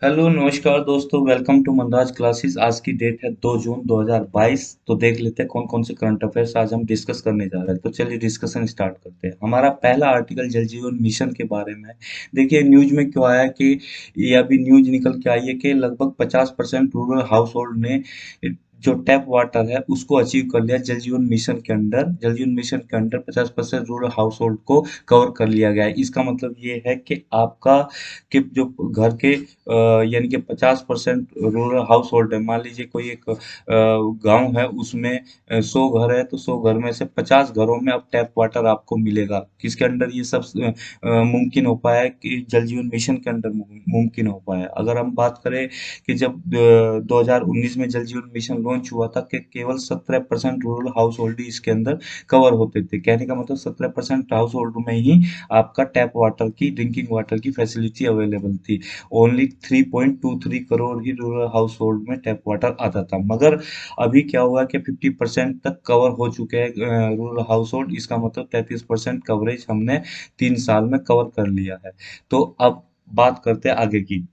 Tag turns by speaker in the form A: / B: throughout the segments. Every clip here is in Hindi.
A: हेलो नमस्कार दोस्तों, वेलकम टू मनराज क्लासेस। आज की डेट है 2 जून 2022। तो देख लेते हैं कौन कौन से करंट अफेयर्स आज हम डिस्कस करने जा रहे हैं। तो चलिए डिस्कशन स्टार्ट करते हैं। हमारा पहला आर्टिकल जल जीवन मिशन के बारे में है। देखिए न्यूज में क्यों आया कि ये अभी न्यूज निकल के आई है कि लगभग 50% रूरल हाउस होल्ड ने जो टैप वाटर है उसको अचीव कर लिया। जल जीवन मिशन के अंडर 50% रूरल हाउस होल्ड को कवर कर लिया गया है। इसका मतलब ये है कि आपका कि जो घर के यानी कि 50% रूरल हाउस होल्ड है। मान लीजिए कोई एक गांव है, उसमें 100 घर है, तो 100 घर में से 50 घरों में अब टैप वाटर आपको मिलेगा। किसके अंडर ये सब मुमकिन हो पाया है कि जल जीवन मिशन के अंडर मुमकिन हो पाया है। अगर हम बात करें कि जब 2019 में जल जीवन मिशन लॉन्च हुआ था कि केवल 17% रूरल हाउस होल्ड ही इसके अंदर कवर होते थे। कहने का मतलब 17% हाउस होल्ड में ही आपका टैप वाटर की ड्रिंकिंग वाटर की फैसिलिटी अवेलेबल थी। ओनली 3.23 करोड़ ही रूरल हाउस होल्ड में टैप वाटर आता था। मगर अभी क्या हुआ कि 50% तक कवर हो चुके हैं रूरल हाउस होल्ड। इसका मतलब 33% कवरेज हमने 3 साल में कवर कर लिया है। तो अब बात करते हैं आगे की।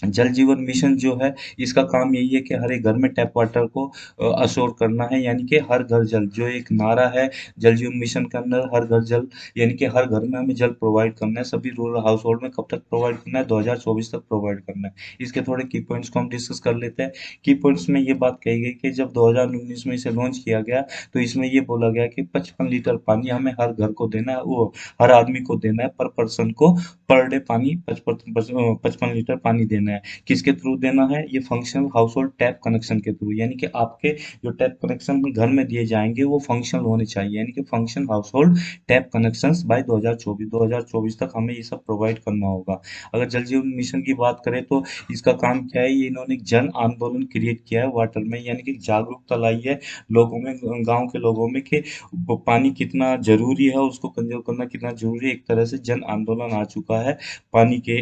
A: जल जीवन मिशन जो है, इसका काम यही है कि हर एक घर में टैप वाटर को अश्योर करना है। यानी कि हर घर जल जो एक नारा है जल जीवन मिशन के अंदर, हर घर जल, यानी कि हर घर में हमें जल प्रोवाइड करना है। सभी रूरल हाउस होल्ड में कब तक प्रोवाइड करना है? 2024 तक प्रोवाइड करना है। इसके थोड़े की पॉइंट्स को हम डिस्कस कर लेते हैं। की पॉइंट्स में ये बात कही गई कि जब 2019 में इसे लॉन्च किया गया, तो इसमें ये बोला गया कि 55 लीटर पानी हमें हर घर को देना है, वो हर आदमी को देना है, पर पर्सन को पर डे पानी 55 लीटर पानी देना है। किसके थ्रू देना है? ये functional house hold tap connection के थ्रू। यानी कि आपके जो टैप कनेक्शन घर में दिए जाएंगे वो फंक्शनल होने चाहिए। यानी कि function household tap connections by 2024 तक हमें ये सब प्रोवाइड करना होगा। अगर जल जीवन मिशन की बात करें तो इसका काम क्या है? ये इन्होंने एक जन आंदोलन क्रिएट किया है वाटर में। यानी कि जागरूकता लाई है लोगों में, गांव के लोगों में, कि वो पानी कितना जरूरी है, उसको कंजर्व करना कितना जरूरी है। एक तरह से जन आंदोलन आ चुका है पानी के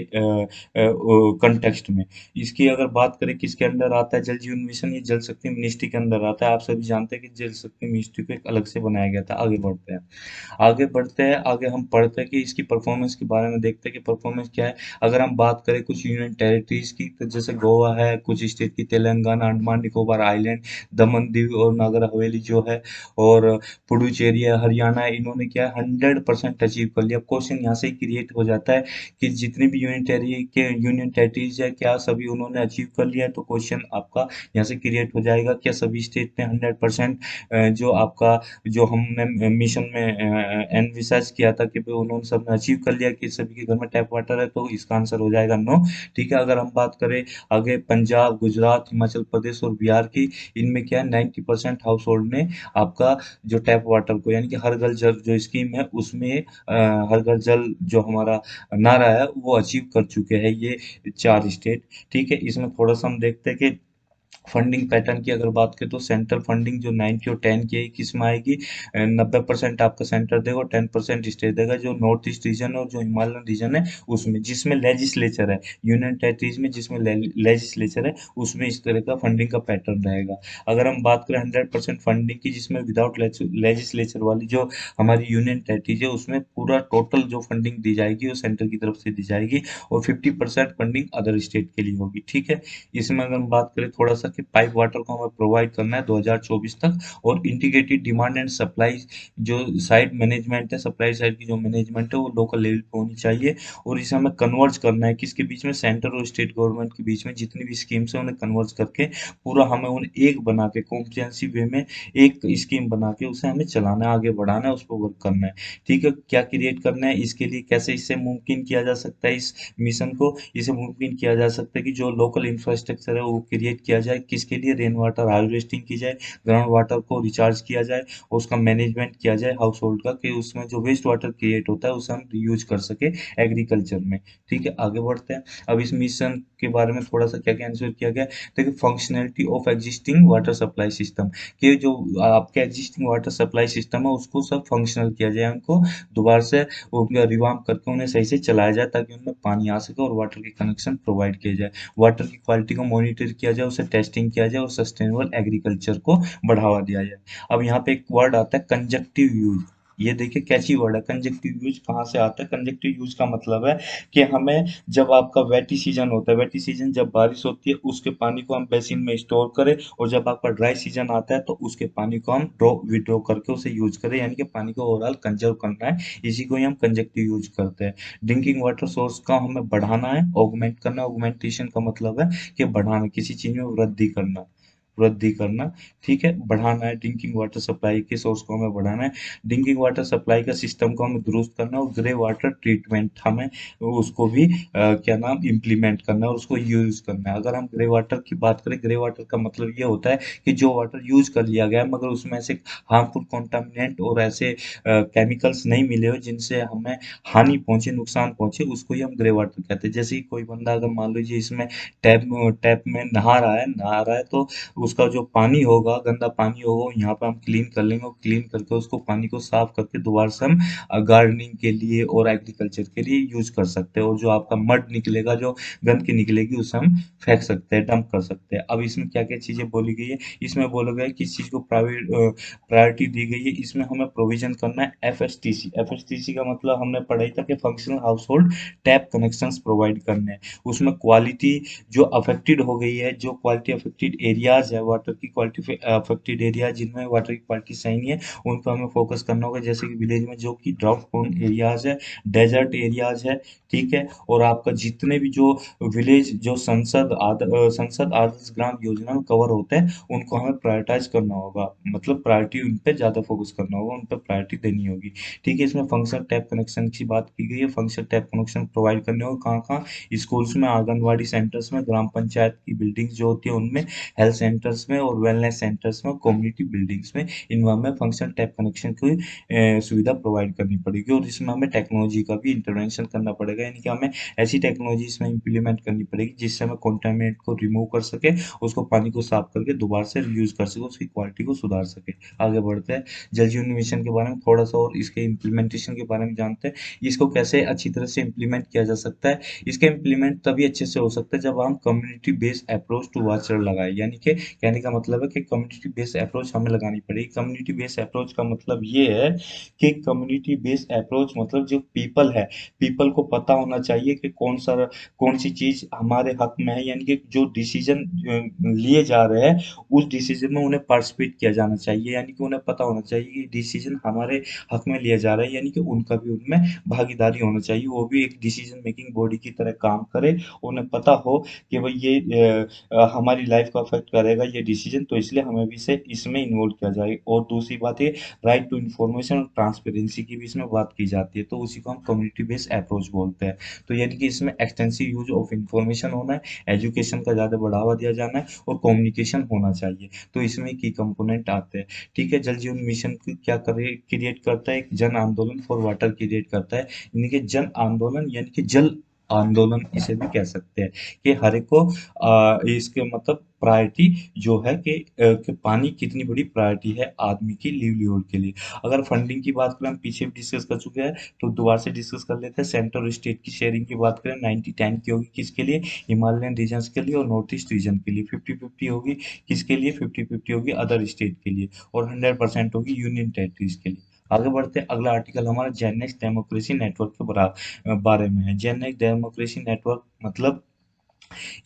A: कंटेक्स्ट में। इसकी अगर बात करें किसके अंडर आता है जल जीवन मिशन, ये जल शक्ति मिनिस्ट्री के अंदर आता है। आप सभी जानते हैं कि जल शक्ति मिनिस्ट्री को एक अलग से बनाया गया था। आगे बढ़ते हैं, आगे हम पढ़ते हैं कि इसकी परफॉर्मेंस के बारे में देखते हैं कि परफॉर्मेंस क्या है। अगर हम बात करें कुछ यूनियन टेरिटरीज की, तो जैसे गोवा है, कुछ स्टेट की तेलंगाना, अंडमान निकोबार आइलैंड, दमन दीव और नागर हवेली जो है, और पुडुचेरी है, हरियाणा है, इन्होंने क्या है 100% अचीव कर लिया। अब क्वेश्चन यहाँ से ही क्रिएट हो जाता है कि जितने भी यूनियन टेरिटरीज है, क्या सभी उन्होंने अचीव कर लिया है? तो क्वेश्चन आपका यहाँ से क्रिएट हो जाएगा, क्या सभी स्टेट ने 100% जो आपका जो हमने मिशन में एनविसाइज किया था कि भाई उन्होंने सबने अचीव कर लिया कि सभी के घर में टैप वाटर है? तो इसका आंसर हो जाएगा नो। ठीक है, अगर हम बात करें आगे पंजाब, गुजरात, हिमाचल प्रदेश और बिहार की, इनमें क्या है 90% हाउस होल्ड ने आपका जो टैप वाटर को, यानी कि हर घर जल जो स्कीम है उसमें हर घर जल जो हमारा नारा है वो अचीव कर चुके हैं ये 4 स्टेट। ठीक है, इसमें थोड़ा सा हम देखते हैं कि फंडिंग पैटर्न की अगर बात करें तो सेंट्रल फंडिंग जो 90 और 10 की है, किस में आएगी? 90% आपका सेंटर देगा और 10% स्टेट देगा। जो नॉर्थ ईस्ट रीजन है और जो हिमालयन रीजन है उसमें, जिसमें लेजिस्लेचर है, यूनियन टेरिटरीज में जिसमें लेजिस्लेचर है, उसमें इस तरह का फंडिंग का पैटर्न रहेगा। अगर हम बात करें 100% फंडिंग की, जिसमें विदाउट लेजिस्लेचर वाली जो हमारी यूनियन टेरिटरीज है, उसमें पूरा टोटल जो फंडिंग दी जाएगी वो सेंटर की तरफ से दी जाएगी, और 50% फंडिंग अदर स्टेट के लिए होगी। ठीक है, इसमें अगर हम बात करें थोड़ा सा कि पाइप वाटर को हमें प्रोवाइड करना है 2024 तक, और इंटीग्रेटेड डिमांड एंड सप्लाई जो साइड मैनेजमेंट है, सप्लाई साइड की जो मैनेजमेंट है वो लोकल लेवल पे होनी चाहिए। और इसे हमें कन्वर्ज करना है किसके बीच में? सेंटर और स्टेट गवर्नमेंट के बीच में। जितनी भी स्कीम्स है उन्हें कन्वर्ज करके पूरा हमें उन्हें एक बना के कॉम्प्रिहेंसिव वे में एक स्कीम बना के उसे हमें चलाना है, आगे बढ़ाना है, उस पर वर्क करना है। ठीक है, क्या क्रिएट करना है इसके लिए, कैसे इससे मुमकिन किया जा सकता है इस मिशन को? इसे मुमकिन किया जा सकता है कि जो लोकल इंफ्रास्ट्रक्चर है वो क्रिएट किया जाए। किसके लिए? रेन वाटर हार्वेस्टिंग की जाए, ग्राउंड वाटर को रिचार्ज किया जाए, और उसका मैनेजमेंट किया जाए हाउस होल्ड का, कि उसमें जो वेस्ट वाटर क्रिएट होता है उसे हम रीयूज कर सके एग्रीकल्चर में। ठीक है, आगे बढ़ते हैं। अब इस मिशन के बारे में थोड़ा सा क्या क्या आंसर किया गया है। देखिए, functionality of existing water supply system, कि जो आपके एग्जिस्टिंग वाटर सप्लाई सिस्टम है उसको सब फंक्शनल किया जाए, उनको दोबारा से उनका रिवाम्प करके उन्हें सही से चलाया जाए, ताकि उनमें पानी आ सके और वाटर के कनेक्शन प्रोवाइड किए जाए। वाटर की क्वालिटी को मॉनिटर किया जाए, उसे टेस्टिंग किया जाए, और सस्टेनेबल एग्रीकल्चर को बढ़ावा दिया जाए। अब यहाँ पे एक वर्ड आता है कंजक्टिव यूज। ये देखिए कैची वर्ड है। कंजक्टिव यूज कहाँ से आता है? कंजक्टिव यूज का मतलब है कि हमें, जब आपका वेटी सीजन होता है, वेटी सीजन जब बारिश होती है, उसके पानी को हम बेसिन में स्टोर करें, और जब आपका ड्राई सीजन आता है तो उसके पानी को हम ड्रॉ विड्रॉ करके उसे यूज करें, यानी कि पानी को ओवरऑल कंजर्व करना है। इसी को ही हम कंजक्टिव यूज करते हैं। ड्रिंकिंग वाटर सोर्स का हमें बढ़ाना है, ऑगमेंट करना। ऑगमेंटेशन का मतलब है कि बढ़ाना, किसी चीज में वृद्धि करना, वृद्धि करना। ठीक है, बढ़ाना है। ड्रिंकिंग वाटर सप्लाई के सोर्स को हमें बढ़ाना है। ड्रिंकिंग वाटर सप्लाई का सिस्टम को हमें दुरुस्त करना है, और ग्रे वाटर ट्रीटमेंट हमें उसको भी क्या नाम इम्प्लीमेंट करना है और उसको यूज करना है। अगर हम ग्रे वाटर की बात करें, ग्रे वाटर का मतलब ये होता है कि जो वाटर यूज कर लिया गया है मगर उसमें ऐसे हार्मफुल कॉन्टामिनेंट और ऐसे केमिकल्स नहीं मिले हो जिनसे हमें हानि पहुंचे, नुकसान पहुंचे, उसको ही हम ग्रे वाटर कहते हैं। जैसे कि कोई बंदा अगर मान लीजिए इसमें टैप टैप में नहा रहा है तो उसका जो पानी होगा, गंदा पानी होगा, यहाँ पे हम क्लीन कर लेंगे, और क्लीन करके उसको पानी को साफ करके दोबारा से हम गार्डनिंग के लिए और एग्रीकल्चर के लिए यूज कर सकते हैं। और जो आपका मड निकलेगा, जो गंदगी निकलेगी, उसे हम फेंक सकते हैं, डंप कर सकते हैं। अब इसमें क्या क्या चीजें बोली गई है? इसमें बोला गया है किस चीज को प्रायोरिटी दी गई है। इसमें हमें प्रोविजन करना है एफएसटीसी। एफएसटीसी का मतलब हमने पढ़ा ही था कि functional house hold tap connections provide करने हैं। उसमें क्वालिटी जो अफेक्टेड हो गई है, जो क्वालिटी अफेक्टेड एरियाज है, वाटर की क्वालिटी अफेक्टेड एरिया जिनमें वाटर की क्वालिटी सही नहीं है, उन पर हमें फोकस करना होगा। जैसे कि विलेज में जो कि ड्राउट प्रोन एरियाज है, डेजर्ट एरियाज है, ठीक है। और आपका जितने भी जो विलेज जो संसद आदर्श ग्राम योजना में कवर होते हैं, उनको हमें प्रायोरिटाइज करना होगा, मतलब प्रायोरिटी उन पे ज्यादा फोकस करना होगा, उन पे प्रायोरिटी देनी होगी। ठीक है, इसमें फंक्शनल टैप कनेक्शन की बात की गई है। फंक्शनल टैप कनेक्शन प्रोवाइड करने होगा कहाँ कहाँ? स्कूल्स में, आंगनवाड़ी सेंटर्स में, ग्राम पंचायत की बिल्डिंग्स जो होती है उनमें, हेल्थ सेंटर्स में और वेलनेस सेंटर्स में, कम्युनिटी बिल्डिंग्स में, इनमें हमें फंक्शनल टैप कनेक्शन की सुविधा प्रोवाइड करनी पड़ेगी। और इसमें हमें टेक्नोलॉजी का भी इंटरवेंशन करना पड़ेगा, यानी कि हमें ऐसी टेक्नोलॉजी इसमें इम्प्लीमेंट करनी पड़ेगी जिससे हमें कॉन्टामिनेंट को रिमूव कर सके, उसको पानी को साफ करके दोबारा से रीयूज कर सके, उसकी क्वालिटी को सुधार सके। आगे बढ़ते हैं, जल जीवन मिशन के बारे में थोड़ा सा और इसके इम्प्लीमेंटेशन के बारे में जानते हैं। इसको कैसे अच्छी तरह से इम्प्लीमेंट किया जा सकता है? इसका इम्प्लीमेंट तभी अच्छे से हो सकता है जब हम community based approach to water लगाए, यानी कि कहने का मतलब है कि कम्युनिटी बेस्ड अप्रोच हमें लगानी पड़ेगी। कम्युनिटी बेस्ड अप्रोच का मतलब ये है कि कम्युनिटी बेस्ड अप्रोच मतलब जो पीपल है, पीपल को पता होना चाहिए कि कौन सी चीज हमारे हक में है, यानी कि जो डिसीजन लिए जा रहे हैं उस डिसीजन में उन्हें पार्टिसिपेट किया जाना चाहिए, यानी कि उन्हें पता होना चाहिए कि डिसीजन हमारे हक में लिया जा रहा है, यानी कि उनका भी उनमें भागीदारी होना चाहिए, वो भी एक डिसीजन मेकिंग बॉडी की तरह काम करे। उन्हें पता हो कि भाई ये हमारी लाइफ को अफेक्ट करेगा ये डिसीजन, तो इसलिए हमें भी इसे इसमें इन्वॉल्व किया जाए। और दूसरी बात ये, राइट टू इन्फॉर्मेशन और ट्रांसपेरेंसी की भी इसमें बात की जाती है, तो उसी को हम कम्युनिटी बेस्ड अप्रोच बोलते हैं। तो यानी कि इसमें एक्सटेंसिव यूज ऑफ इंफॉर्मेशन होना है, एजुकेशन का ज़्यादा बढ़ावा दिया जाना है, और कम्युनिकेशन होना चाहिए। तो इसमें की कंपोनेंट आते हैं। ठीक है, जल जीवन मिशन क्या करे क्रिएट करता है? एक जन आंदोलन फॉर वाटर क्रिएट करता है, यानी कि जन आंदोलन, यानी कि जल आंदोलन इसे भी कह सकते हैं। कि हर एक को इसके मतलब प्रायोरिटी जो है कि पानी कितनी बड़ी प्रायोरिटी है आदमी की लिवलीहुड के लिए। अगर फंडिंग की बात करें, हम पीछे भी डिस्कस कर चुके हैं, तो दोबारा से डिस्कस कर लेते हैं। सेंट्रल और स्टेट की शेयरिंग की बात करें, 90-10 की होगी किसके लिए? हिमालयन रीजन्स के लिए और नॉर्थ ईस्ट रीजन के लिए। 50-50 होगी किसके लिए? 50-50 होगी अदर स्टेट के लिए। और 100% होगी यूनियन टेरिटरीज के लिए। आगे बढ़ते हैं, अगला आर्टिकल हमारा जेनेक्स डेमोक्रेसी नेटवर्क के बारे में है। जेनेक्स डेमोक्रेसी नेटवर्क मतलब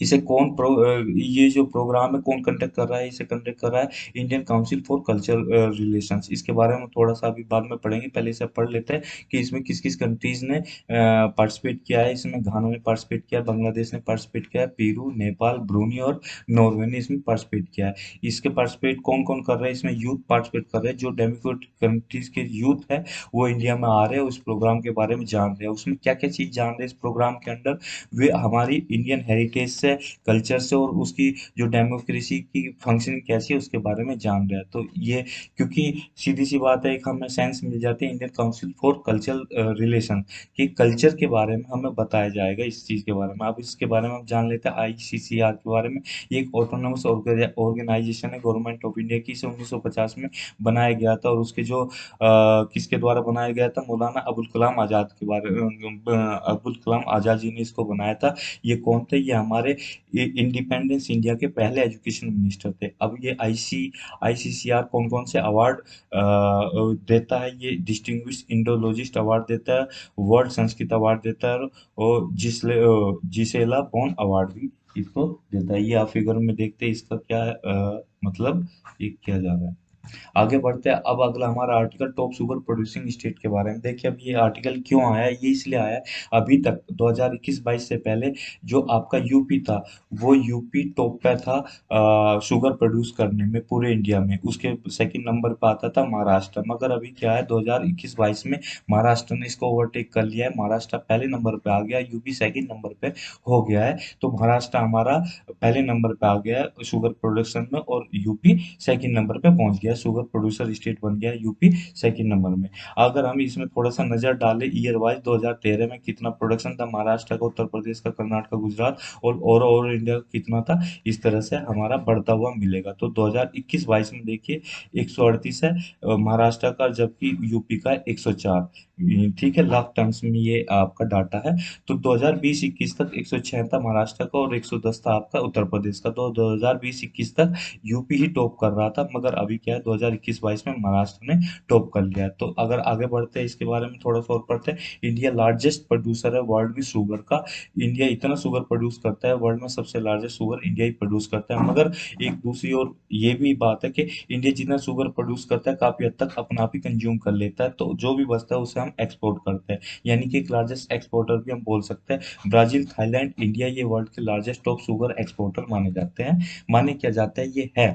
A: इसे ये जो प्रोग्राम है कौन कंडक्ट कर रहा है? इसे कंडक्ट कर रहा है Indian council for cultural relations. इसके बारे में थोड़ा सा अभी बाद में पढ़ेंगे, पहले इसे पढ़ लेते हैं कि इसमें किस किस कंट्रीज ने पार्टिसिपेट किया है। इसमें घाना ने पार्टिसिपेट किया है, बांग्लादेश ने पार्टिसिपेट किया है, पेरू, नेपाल, ब्रूनी और नॉर्वे ने इसमें पार्टिसिपेट किया है। इसके पार्टिसिपेट कौन कौन कर रहा है? इसमें यूथ पार्टिसिपेट कर रहे हैं, जो डेमोक्रेटिक कंट्रीज के यूथ है वो इंडिया में आ रहे हैं, उस प्रोग्राम के बारे में जान रहे हैं। उसमें क्या क्या चीज जान रहे हैं इस प्रोग्राम के अंदर? वे हमारी इंडियन हेरिटेज से, कल्चर से, और उसकी जो डेमोक्रेसी की फंक्शनिंग कैसी है उसके बारे में जान रहे हैं। तो ये, क्योंकि सीधी सी बात है, एक हमें सेंस मिल जाती है Indian council for cultural relation कि कल्चर के बारे में हमें बताया जाएगा इस चीज़ के बारे में। अब इसके बारे में हम जान लेते हैं आईसीसीआर के बारे में। ये एक ऑटोनोमस ऑर्गेनाइजेशन है गवर्नमेंट ऑफ इंडिया की, इसे 1950 में बनाया गया था। और उसके जो किसके द्वारा बनाया गया था? मौलाना अबुल कलाम आज़ाद के बारे में, अब्दुल कलाम आज़ाद जी ने इसको बनाया था। ये कौन थे? ये हमारे इंडिपेंडेंस इंडिया के पहले एजुकेशन मिनिस्टर थे। अब ये आईसीसीआर कौन कौन से अवार्ड देता है, ये डिस्टिंग्विश इंडोलॉजिस्ट अवार्ड देता है, वर्ल्ड संस्कृत अवार्ड देता है, और जिसेला बॉन अवार्ड भी इसको देता है। ये आप फिगर में देखते हैं इसका क्या है, मतलब ये किया जा रहा है। आगे बढ़ते हैं। अब अगला हमारा article top sugar producing state के बारे में। देखिए अब ये आर्टिकल क्यों आया है, ये इसलिए आया है, अभी तक 2021-22 से पहले जो आपका यूपी था, वो यूपी टॉप पे था शुगर प्रोड्यूस करने में पूरे इंडिया में। उसके सेकंड नंबर पे आता था महाराष्ट्र। मगर अभी क्या है, 2021-22 में महाराष्ट्र ने इसको ओवरटेक कर लिया है। महाराष्ट्र पहले नंबर पे आ गया, यूपी सेकंड नंबर पे हो गया है। तो महाराष्ट्र हमारा पहले नंबर पे आ गया है शुगर प्रोडक्शन में, और यूपी सेकंड नंबर पे पहुंच गया है। शुगर प्रोड्यूसर स्टेट बन गया है यूपी सेकंड नंबर में। अगर हम इसमें थोड़ा सा नजर डालें ईयर वाइज, 2013 में कितना प्रोडक्शन था महाराष्ट्र का, उत्तर प्रदेश का, कर्नाटक का, गुजरात और इंडिया का कितना था, इस तरह से हमारा बढ़ता हुआ मिलेगा। तो 2021-22 में देखिए 138 है महाराष्ट्र का, जबकि यूपी का 104। ठीक है, लाख टर्म्स में ये आपका डाटा है। तो 2020-21 तक 106 था महाराष्ट्र का और 110 था आपका उत्तर प्रदेश का। तो 2020-21 तक यूपी ही टॉप कर रहा था, मगर अभी क्या है, 2021-22 में महाराष्ट्र ने टॉप कर लिया है। तो अगर आगे बढ़ते हैं इसके बारे में थोड़ा सा और पढ़ते हैं। इंडिया लार्जेस्ट प्रोड्यूसर है वर्ल्ड में शुगर का। इंडिया इतना शुगर प्रोड्यूस करता है, वर्ल्ड में सबसे लार्जेस्ट शुगर इंडिया ही प्रोड्यूस करता है। मगर एक दूसरी ओर ये भी बात है कि इंडिया जितना शुगर प्रोड्यूस करता है काफी हद तक अपना आप ही कंज्यूम कर लेता है, तो जो भी बचता है उसे हम एक्सपोर्ट करते हैं, यानी कि एक लार्जेस्ट एक्सपोर्टर भी हम बोल सकते हैं। ब्राजील, थाईलैंड, इंडिया ये वर्ल्ड के लार्जेस्ट टॉप शुगर एक्सपोर्टर माने जाते हैं। माने क्या जाता है, ये है।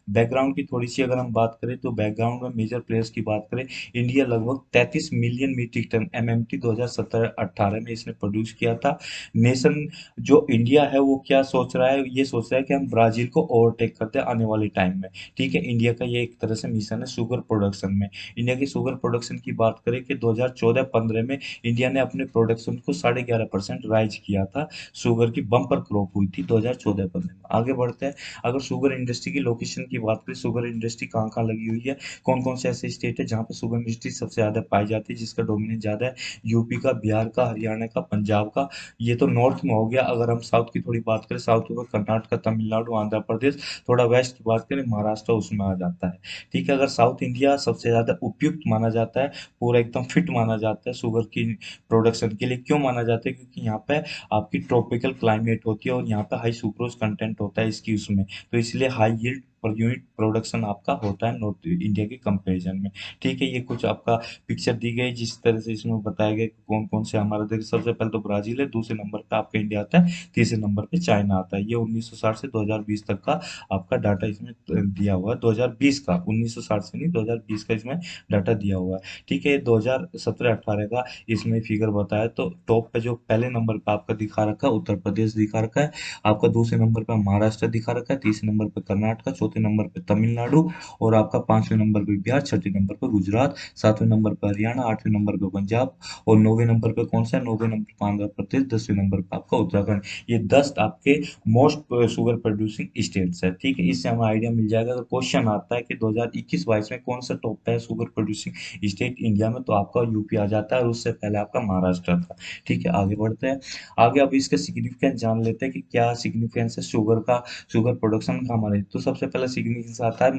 A: बैकग्राउंड की थोड़ी सी अगर हम बात करें, तो बैकग्राउंड में मेजर प्लेयर्स की बात करें, इंडिया लगभग 33 मिलियन मीट्रिक टन एमएमटी 2017-18 में इसने प्रोड्यूस किया था। नेशन जो इंडिया है वो क्या सोच रहा है, ये सोच रहा है कि हम ब्राजील को ओवरटेक करते हैं आने वाले टाइम में। ठीक है, इंडिया का ये एक तरह से मिशन है शुगर प्रोडक्शन में। इंडिया की शुगर प्रोडक्शन की बात करें कि 2014-15 में इंडिया ने अपने प्रोडक्शन को 11.5% राइज किया था। शुगर की बम्पर क्रॉप हुई थी 2014-15 में। आगे बढ़ते हैं। अगर शुगर इंडस्ट्री की लोकेशन की बात करें, शुगर इंडस्ट्री कहाँ कहाँ लगी हुई है, कौन कौन से ऐसे स्टेट है जहाँ पे शुगर इंडस्ट्री सबसे ज्यादा पाई जाती है, जिसका डोमिनेंस ज्यादा है। यूपी का, बिहार का, हरियाणा का, पंजाब का। ये तो नॉर्थ में हो गया। अगर हम साउथ की थोड़ी बात करें, साउथ में कर्नाटक, तमिलनाडु, आंध्र प्रदेश। थोड़ा वेस्ट की बात करें, महाराष्ट्र उसमें आ जाता है। ठीक है, अगर साउथ इंडिया सबसे ज्यादा उपयुक्त माना जाता है, पूरा एकदम फिट माना जाता है शुगर की प्रोडक्शन के लिए। क्यों माना जाता है, क्योंकि यहाँ पे आपकी ट्रॉपिकल क्लाइमेट होती है और यहाँ पे हाई सुक्रोज कंटेंट होता है इसकी उसमें, तो इसलिए high yield per unit production आपका होता है नॉर्थ इंडिया के कंपैरिजन में। ठीक है, ये कुछ आपका पिक्चर दी गई जिस तरह से इसमें बताया गया कि कौन कौन से हमारा, देखिए सबसे पहले तो ब्राजील है, दूसरे नंबर पे आपका इंडिया आता है, तीसरे नंबर पे चाइना आता है। ये 1960 से 2020 तक का आपका डाटा इसमें दिया हुआ है। 2020 का, 1960 से नहीं, 2020 का इसमें डाटा दिया हुआ है। ठीक है, 2017-18 का इसमें फिगर बताया। तो टॉप पे जो पहले नंबर पे आपका दिखा रखा है उत्तर प्रदेश दिखा रखा है आपका, दूसरे नंबर पे महाराष्ट्र दिखा रखा है, तीसरे नंबर पे कर्नाटक, चौथे नंबर पे तमिलनाडु, और आपका पांचवें नंबर पे बिहार, छठे नंबर पे गुजरात, सातवें नंबर पे हरियाणा, आठवें नंबर पे पंजाब, और नौवे नंबर पे कौन सा है, नौवे नंबर पे आंध्र प्रदेश, 10वें नंबर पे आपका उत्तराखंड। ये 10 आपके मोस्ट शुगर प्रोड्यूसिंग स्टेट्स है। ठीक है, इससे हमें आइडिया मिल जाएगा। अगर क्वेश्चन आता है कि 2021-22 में कौन सा टॉप पे है शुगर प्रोड्यूसिंग स्टेट इंडिया में, तो आपका यूपी आ जाता है, और उससे पहले आपका महाराष्ट्र था। ठीक है, आगे बढ़ते हैं। आगे अब इसका सिग्निफिकेंस जान लेते हैं कि क्या सिग्निफिकेंस है शुगर का, शुगर प्रोडक्शन का हमारे। तो सबसे पहला सिग्निफिकेंस आता है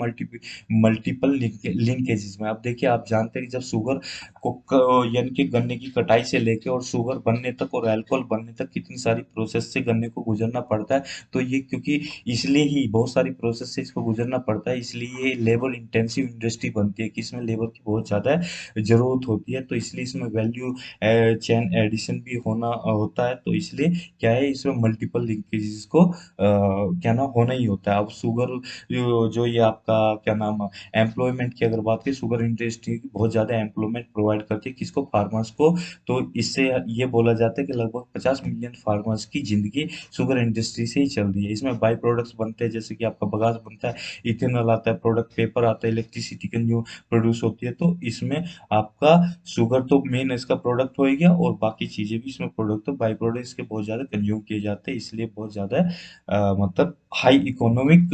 A: मल्टीपल लिंकेजेस में। अब देखिए, आप जानते हैं कि जब शुगर को यानी कि गन्ने की कटाई से लेके और शुगर बनने तक और अल्कोहल बनने तक कितनी सारी प्रोसेस से गन्ने को गुजरना पड़ता है। तो ये क्योंकि इसलिए ही बहुत सारी प्रोसेस से इसको गुजरना पड़ता है, इसलिए ये लेबर इंटेंसिव इंडस्ट्री बनती है कि इसमें लेबर की बहुत ज़्यादा ज़रूरत होती है। तो इसलिए इसमें वैल्यू चेन एडिशन भी होना होता है। तो इसलिए क्या है, इसमें मल्टीपल लिंकेजेस को क्या नाम होना ही होता है। अब शुगर जो ये आपका क्या नाम, एम्प्लॉयमेंट की अगर बात करें, शुगर इंडस्ट्री बहुत ज़्यादा एम्प्लॉयमेंट प्रोवाइड करती है किसको, फार्मर्स को। तो इससे ये बोला जाता है कि लगभग 50 मिलियन फार्मर्स की जिंदगी शुगर इंडस्ट्री से ही चल रही है। इसमें बाई प्रोडक्ट्स बनते हैं, जैसे कि आपका बगास बनता है, इथेनॉल आता है, प्रोडक्ट पेपर आता है, इलेक्ट्रिसिटी कंज्यूम प्रोड्यूस होती है। तो इसमें आपका शुगर तो मेन इसका प्रोडक्ट हो ही गया, और बाकी चीजें भी इसमें प्रोडक्ट, तो बाई प्रोडक्ट इसके बहुत ज्यादा कंज्यूम किए जाते हैं, इसलिए बहुत ज्यादा मतलब हाई इकोनॉमिक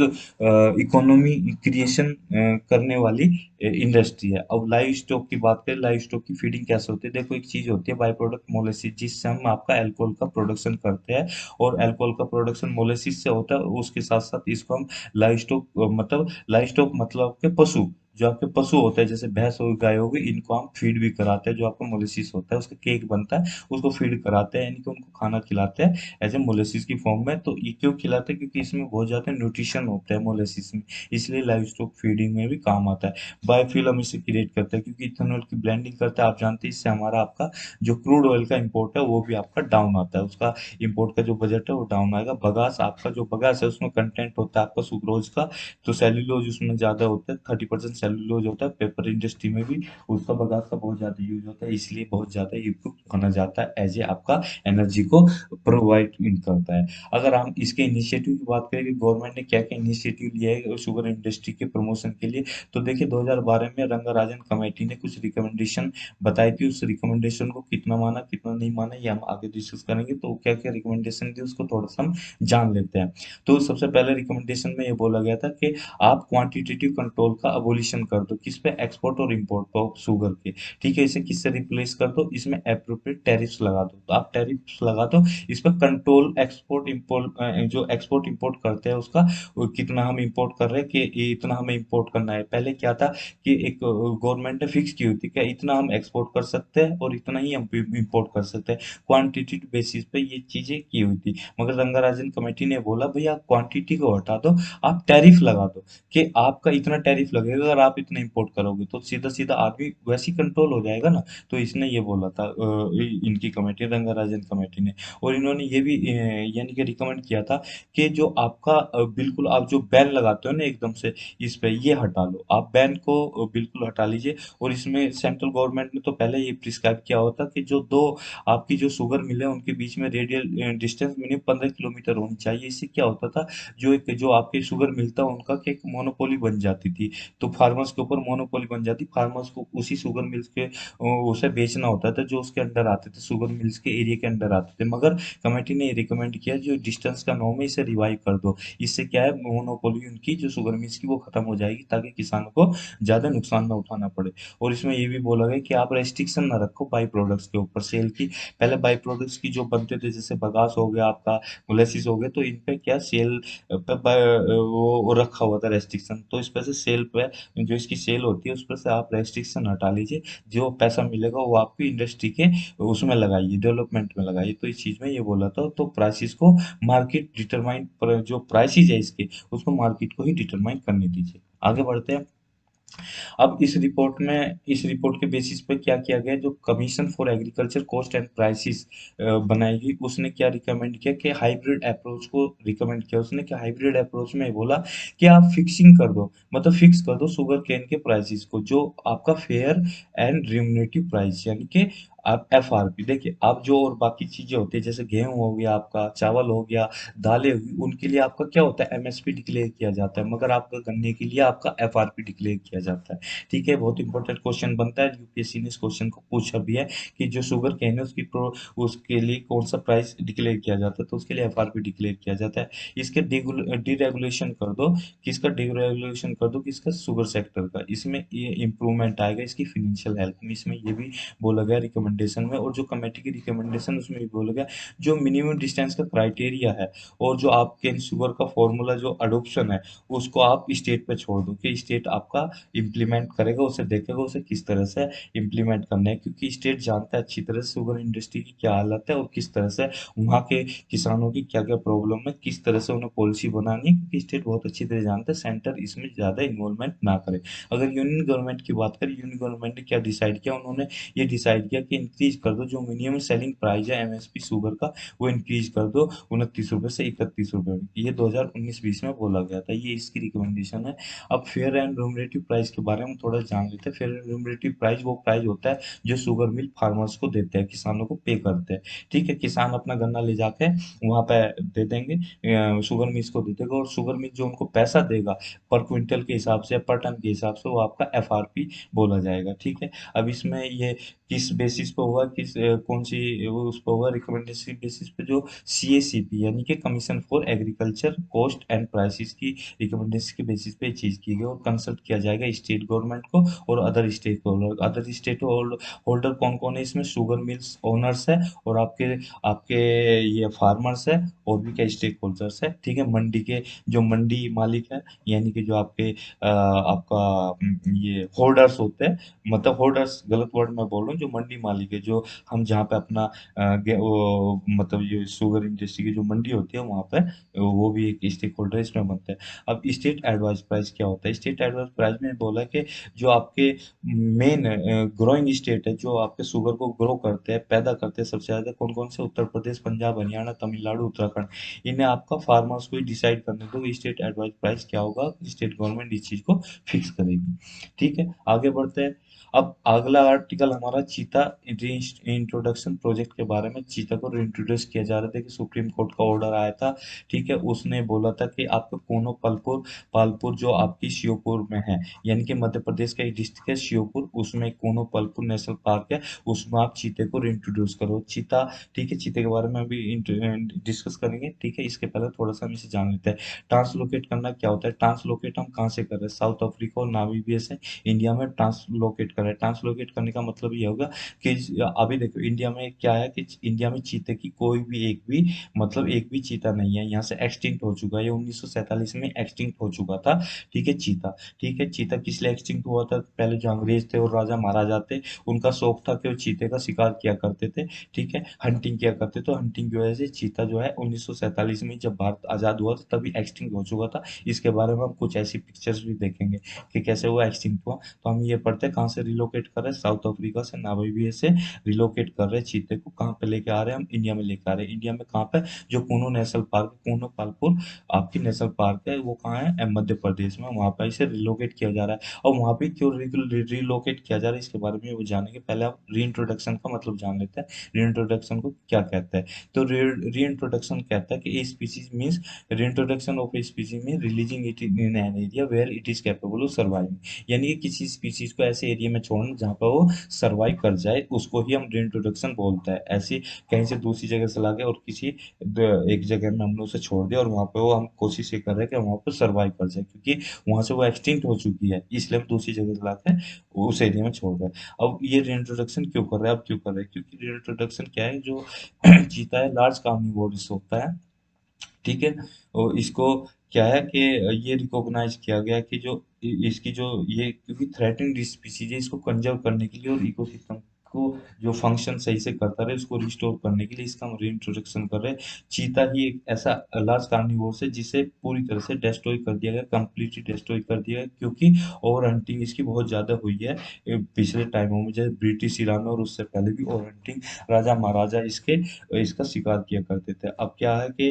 A: इकोनॉमी क्रिएशन करने वाली इंडस्ट्री है। अब लाइव स्टॉक की बात करें, लाइव स्टॉक की फीडिंग कैसे होती है? देखो, एक चीज होती है बाय प्रोडक्ट मोलेसिस, जिससे हम आपका अल्कोहल का प्रोडक्शन करते हैं, और अल्कोहल का प्रोडक्शन मोलेसिस से होता है। उसके साथ साथ इसको हम लाइव स्टॉक मतलब लाइव स्टॉक मतलब के पशु, जो आपके पशु होते हैं जैसे भैंस हो गई, गाय हो गई, इनको हम फीड भी कराते हैं। जो आपका मोलेसिस होता है उसका केक बनता है, उसको फीड कराते हैं, यानी कि उनको खाना खिलाते हैं एज ए मोलेसिस की फॉर्म में। तो ये क्यों खिलाते हैं? क्योंकि इसमें बहुत ज्यादा न्यूट्रिशन होता है मोलेसिस में, इसलिए लाइव स्टॉक फीडिंग में भी काम आता है। बायोफ्यूल हम इसे क्रिएट करते हैं क्योंकि इथेनॉल की ब्लेंडिंग करते हैं। आप जानते हैं इससे हमारा आपका जो क्रूड ऑयल का इंपोर्ट है वो भी आपका डाउन आता है, उसका इंपोर्ट का जो बजट है वो डाउन आएगा। बगास, आपका जो बगास है उसमें कंटेंट होता है आपका सुक्रोज का, तो सेल्यूलोज उसमें ज्यादा होता है, 30% सेल्यूलोज होता है। पेपर इंडस्ट्री में भी उसका बगास का बहुत ज्यादा यूज होता है, इसलिए बहुत ज्यादा इम्प्रूव माना जाता है एज ए आपका एनर्जी को प्रोवाइड करता है। अगर हम इसके इनिशिएटिव की बात करें कि गवर्नमेंट ने क्या क्या इनिशिएटिव लिया है शुगर इंडस्ट्री के प्रमोशन के लिए, तो देखिए 2012 में रंगाराजन कमेटी ने कुछ रिकमेंडेशन बताई थी। उस रिकमेंडेशन को कितना माना कितना नहीं माना ये हम आगे डिस्कस करेंगे। तो क्या क्या रिकमेंडेशन थी उसको थोड़ा सा हम जान लेते हैं। तो सबसे पहले रिकमेंडेशन में ये बोला गया था कि आप क्वांटिटेटिव कंट्रोल का अबोलिशन कर दो, किस पे? एक्सपोर्ट और इंपोर्ट ऑफ शुगर के। ठीक है, इसे किससे रिप्लेस कर दो? इसमें अप्रोप्रिएट टैरिफ्स लगा दो। तो आप टैरिफ्स लगा दो, इस पर कंट्रोल, एक्सपोर्ट इंपोर्ट, जो एक्सपोर्ट इंपोर्ट करते हैं उसका, वो कितना हम इंपोर्ट कर रहे हैं, कि ये इतना हमें इंपोर्ट करना है। पहले क्या था कि एक गवर्नमेंट ने फिक्स की होती है कि इतना हम एक्सपोर्ट कर सकते हैं और इतना ही हम इंपोर्ट कर सकते हैं, क्वांटिटी बेसिस पे ये चीजें की हुई थी। मगर रंगाराजन कमेटी ने बोला भैया आप क्वांटिटी को हटा दो, आप टैरिफ लगा दो कि आपका इतना टैरिफ लगेगा अगर आप इतना इंपोर्ट करोगे, तो सीधा सीधा आदमी वैसे ही कंट्रोल हो जाएगा ना। तो इसने ये बोला था इनकी कमेटी, रंगाराजन कमेटी ने। और इन्होंने ये भी यानी कि रिकमेंड किया था कि जो आपका बिल्कुल आप जो बैन लगाते हो ना एकदम से इस पे, ये हटा लो, आप बैन को बिल्कुल हटा लीजिए। और इसमें सेंट्रल गवर्नमेंट ने तो पहले ये प्रिस्क्राइब किया होता कि जो दो आपकी जो शुगर मिल है उनके बीच में रेडियल डिस्टेंस मिनिमम 15 किलोमीटर होनी चाहिए। इससे क्या होता था, जो आपके शुगर मिलता उनका कि एक मोनोपोली बन जाती थी, तो फार्मर्स के ऊपर मोनोपोली बन जाती। फार्मर्स को उसी शुगर मिल्स के उसे बेचना होता था जो उसके अंडर आते थे, शुगर मिल्स के एरिया के अंडर आते थे। मगर कमेटी ने रिकमेंड किया जो डिस्टेंस का नॉर्म है इसे रिवाइव कर दो। इससे क्या है, मोनोपोली उनकी जो शुगर मिल्स की वो खत्म हो जाएगी, ताकि किसानों को ज्यादा नुकसान ना उठाना पड़े। और इसमें ये भी बोला गया कि आप रेस्ट्रिक्शन ना रखो बाई प्रोडक्ट्स के ऊपर सेल की। पहले बाई प्रोडक्ट्स की जो बनते थे जैसे बगास हो गया आपका, मोलेसिस हो गए, तो इन पे क्या सेल पे वो रखा हुआ था रेस्ट्रिक्शन। तो इस पे से सेल पे जो इसकी सेल होती है उस पर से आप रेस्ट्रिक्शन हटा लीजिए। जो पैसा मिलेगा वो आपकी इंडस्ट्री के उसमें लगाइए, डेवलपमेंट में लगाइए। तो इस चीज में ये बोला था। तो प्राइसेस को मार्केट डिटरमाइन, जो प्राइसेस है इसके उसको मार्केट को ही डिटरमाइन करने दीजिए। आगे बढ़ते हैं। अब इस रिपोर्ट के बेसिस पे क्या किया गया, जो commission for agriculture cost and prices बनाएगी, उसने क्या रिकमेंड किया कि हाइब्रिड अप्रोच को रिकमेंड किया। उसने क्या हाइब्रिड अप्रोच में बोला कि आप फिक्सिंग कर दो, मतलब फिक्स कर दो शुगर केन के प्राइसेस को, जो आपका फेयर एंड रिम्युनेटिव प्राइस, यानी कि आप एफआरपी। देखिए आप जो और बाकी चीजें होती है जैसे गेहूं हो गया, आपका चावल हो गया, दालें हुई, उनके लिए आपका क्या होता है, एमएसपी डिक्लेयर किया जाता है। मगर आपका गन्ने के लिए आपका एफआरपी डिक्लेयर किया जाता है। ठीक है, बहुत इंपॉर्टेंट क्वेश्चन बनता है, यूपीएससी ने इस क्वेश्चन को पूछा भी है कि जो शुगर केन है उसके लिए कौन सा प्राइस डिक्लेयर किया जाता है, तो उसके लिए एफआरपी डिक्लेयर किया जाता है। इसके डीरेगुलेशन कर दो, किसका डीरेगुलेशन कर दो, किसका, शुगर सेक्टर का। इसमें ये इंप्रूवमेंट आएगा इसकी फाइनेंशियल हेल्थ में, इसमें ये भी बोला गया रिकमेंडेशन में। और जो कमेटी की रिकमेंडेशन उसमें भी बोला गया जो मिनिमम डिस्टेंस का क्राइटेरिया है और जो आपके शुगर का फॉर्मूला जो अडोप्शन है उसको आप स्टेट पे छोड़ दो कि स्टेट आपका इम्प्लीमेंट करेगा, उसे देखेगा उसे किस तरह से इम्प्लीमेंट करना है। क्योंकि स्टेट जानता है अच्छी तरह से शुगर इंडस्ट्री की क्या हालत है और किस तरह से वहाँ के किसानों की क्या क्या प्रॉब्लम है, किस तरह से उन्हें पॉलिसी बनानी है, क्योंकि स्टेट बहुत अच्छी तरह जानता है, सेंटर इसमें ज़्यादा इन्वॉल्वमेंट ना करे। अगर यूनियन गवर्नमेंट की बात करें, यूनियन गवर्नमेंट ने क्या डिसाइड किया, उन्होंने ये डिसाइड किया कि इंक्रीज कर दो जो मिनिमम सेलिंग प्राइस है एमएसपी शुगर का, वो इंक्रीज कर दो 29 रुपए से 31 रुपए में। ये 2019-20 में बोला गया था, ये इसकी रिकमेंडेशन है। अब फेयर एंड रेमुनरेटिव प्राइस के बारे में थोड़ा जान लेते हैं। फेयर एंड रेमुनरेटिव प्राइस वो प्राइस होता है जो शुगर मिल फार्मर्स को देते हैं, किसानों को पे करते हैं। ठीक है, किसान अपना गन्ना ले जाके वहां पे दे देंगे, शुगर मिल्स को दे देगा, और शुगर मिल जो उनको पैसा देगा पर क्विंटल के हिसाब से, पर टन के हिसाब से, वो आपका एफआरपी बोला जाएगा। ठीक है, अब इसमें ये किस बेसिस पे हुआ, कौन सी, वो उस पे हुआ रिकमेंडेशन बेसिस पे, जो CACP यानी कि commission for agriculture cost and prices की रिकमेंडेशन के बेसिस पे चीज की गई, और कंसल्ट किया जाएगा स्टेट गवर्नमेंट को और अदर स्टेट होल्डर कौन कौन है इसमें, शुगर मिल्स ओनर्स है, और आपके आपके ये फार्मर्स है, और भी क्या स्टेक होल्डर्स है, ठीक है। मंडी के जो मंडी मालिक है, यानी कि जो आपके आपका ये होल्डर्स होते हैं, मतलब होल्डर्स गलत वर्ड में बोल रहा हूँ, जो मंडी मालिक है, जो हम जहाँ पे अपना वो मतलब ये शुगर इंडस्ट्री की जो मंडी होती है वहाँ पे, वो भी एक स्टेक होल्डर इसमें बनता है। अब स्टेट एडवाइस प्राइस क्या होता है? स्टेट एडवाइस प्राइस में बोला कि जो आपके मेन ग्रोइंग स्टेट है, जो आपके शुगर को ग्रो करते हैं, पैदा करते हैं सबसे ज्यादा, कौन कौन से? उत्तर प्रदेश, पंजाब, हरियाणा, तमिलनाडु, उत्तराखंड। इन्हें आपका फार्मर्स को ही डिसाइड करने दो स्टेट एडवाइस प्राइस क्या होगा, स्टेट गवर्नमेंट इस चीज को फिक्स करेगी, ठीक है। आगे बढ़ते हैं। अब अगला आर्टिकल हमारा चीता इंट्रोडक्शन प्रोजेक्ट के बारे में। चीता को इंट्रोड्यूस किया जा रहा था कि सुप्रीम कोर्ट का ऑर्डर आया था, ठीक है। उसने बोला था कि आपका कोनो पलपुर पालपुर जो आपकी श्योपुर में है, यानी कि मध्य प्रदेश का एक डिस्ट्रिक्ट है श्योपुर, उसमें कोनो पलपुर नेशनल पार्क है, उसमें आप चीते को इंट्रोड्यूस करो। चीता, ठीक है, चीते के बारे में अभी डिस्कस करेंगे, ठीक है। इसके पहले थोड़ा सा हम इसे जान लेते हैं। ट्रांसलोकेट करना क्या होता है? ट्रांसलोकेट हम कहाँ से कर रहे हैं? साउथ अफ्रीका और नामीबिया से इंडिया में ट्रांसलोकेट कर रहे हैं। ट्रांसलोकेट करने का मतलब ये होगा कि अभी देखो इंडिया में क्या है कि इंडिया में चीते की कोई भी एक भी मतलब एक भी चीता नहीं है, यहाँ से एक्सटिंक्ट हो चुका है, ये 1947 में एक्सटिंक्ट हो चुका था, ठीक है। चीता, ठीक है। चीता किस लिए एक्सटिंक्ट हुआ था? पहले जो अंग्रेज थे और राजा महाराजा थे, उनका शौक था कि वो चीते का शिकार किया करते थे, ठीक है, हंटिंग किया करते। तो हंटिंग की वजह से चीता जो है 1947 में जब भारत आजाद हुआ था तभी एक्सटिंक्ट हो चुका था। इसके बारे में हम कुछ ऐसी पिक्चर्स भी देखेंगे कि कैसे वो एक्सटिंक्ट हुआ। तो हम ये पढ़ते हैं कहाँ से रिलोकेट कर रहे हैं, साउथ अफ्रीका से, नामीबिया से रिलोकेट कर रहे हैं चीते को। कहाँ पे लेके आ रहे हैं? हम इंडिया में लेके आ रहे हैं। इंडिया में कहाँ पे? जो कूनो नेशनल पार्क, कूनो पालपुर आपकी नेशनल पार्क है, वो कहाँ है? मध्य प्रदेश में। वहां पर इसे रिलोकेट किया जा रहा है। और वहां पे क्यों रिलोकेट किया जा रहा है इसके बारे में वो जानेंगे। पहले आप री इंट्रोडक्शन का मतलब जान लेते हैं। री इंट्रोडक्शन को क्या कहता है? तो री इंट्रोडक्शन कहता है कि a species means reintroduction of a species में releasing it in an area where it is capable of surviving, यानी कि किसी स्पीसीज को ऐसे एरिया में छोड़ना जहाँ पर वो सर्वाइव कर जाए, उसको ही हम reintroduction बोलते हैं। ऐसी कहीं से दूसरी जगह से लाके और किसी एक जगह में हमने उसे छोड़ दिया और वहाँ पे वो हम कोशिश ये कर रहे हैं कि वहाँ पर सर्वाइव कर जाए, क्योंकि वहाँ से वो एक्सटिंक्ट हो चुकी है, इसलिए हम दूसरी जगह से लाके उस एरिया में छोड़ रहे हैं। अब ये reintroduction क्यों कर रहे हैं? अब क्यों कर रहे हैं? क्योंकि reintroduction क्या है, जो चीता है लार्ज कार्निवोरस होता है, ठीक है। और इसको क्या है कि ये रिकॉग्नाइज किया गया कि जो इसकी जो ये क्योंकि थ्रेटेन्ड स्पीसीज है, इसको कंजर्व करने के लिए और इकोसिस्टम को जो फंक्शन सही से करता रहे उसको रिस्टोर करने के लिए इसका हम रीइंट्रोडक्शन कर रहे हैं। चीता ही एक ऐसा लार्ज कार्निवोर है जिसे पूरी तरह से डिस्ट्रॉय कर दिया गया, कंप्लीटली डिस्ट्रॉय कर दिया गया, क्योंकि ओवर हंटिंग इसकी बहुत ज्यादा हुई है पिछले टाइमों में। जैसे ब्रिटिश ईरा में और उससे पहले भी ओवर हंटिंग, राजा महाराजा इसका शिकार किया करते थे। अब क्या है कि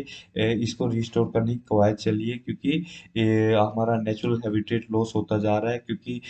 A: इसको रिस्टोर करने की कवायद चली है, क्योंकि हमारा नेचुरल हैबिटेट लॉस होता जा रहा है, क्योंकि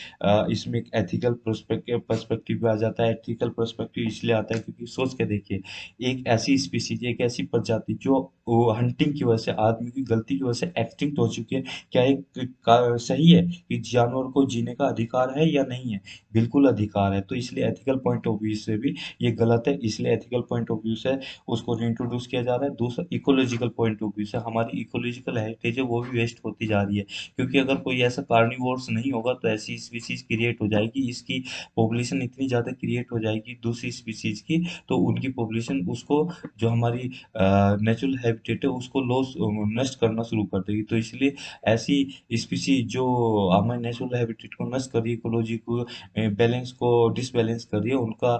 A: इसमें एक एथिकल पर्सपेक्टिव भी आ जाता है। एथिकल पर्सपेक्टिव इसलिए आता है क्योंकि सोच के देखिए, एक ऐसी स्पीसीज, एक ऐसी प्रजाति जो हंटिंग की वजह से, आदमी की गलती की वजह से एक्सटिंक्ट हो चुकी है, क्या एक सही है कि जानवर को जीने का अधिकार है या नहीं है? बिल्कुल अधिकार है। तो इसलिए एथिकल पॉइंट ऑफ व्यू से भी ये गलत है, इसलिए एथिकल पॉइंट ऑफ व्यू से उसको रीइंट्रोड्यूस किया जा रहा है। दूसरा इकोलॉजिकल पॉइंट ऑफ व्यू से हमारी इकोलॉजिकल हेरिटेज है वो भी वेस्ट होती जा रही है, क्योंकि अगर कोई ऐसा कार्निवोर्स नहीं होगा तो ऐसी स्पीसीज क्रिएट हो जाएगी, इसकी पॉपुलेशन इतनी ज़्यादा क्रिएट हो जाएगी दूसरी स्पीसीज की, तो उनकी पॉपुलेशन उसको जो हमारी नेचुरल हैबिटेट है उसको लॉस नष्ट करना शुरू कर देगी। तो इसलिए ऐसी स्पीसीज जो हमारे नेचुरल हैबिटेट को नष्ट कर रही है, इकोलॉजी को बैलेंस को डिसबैलेंस कर रही है, उनका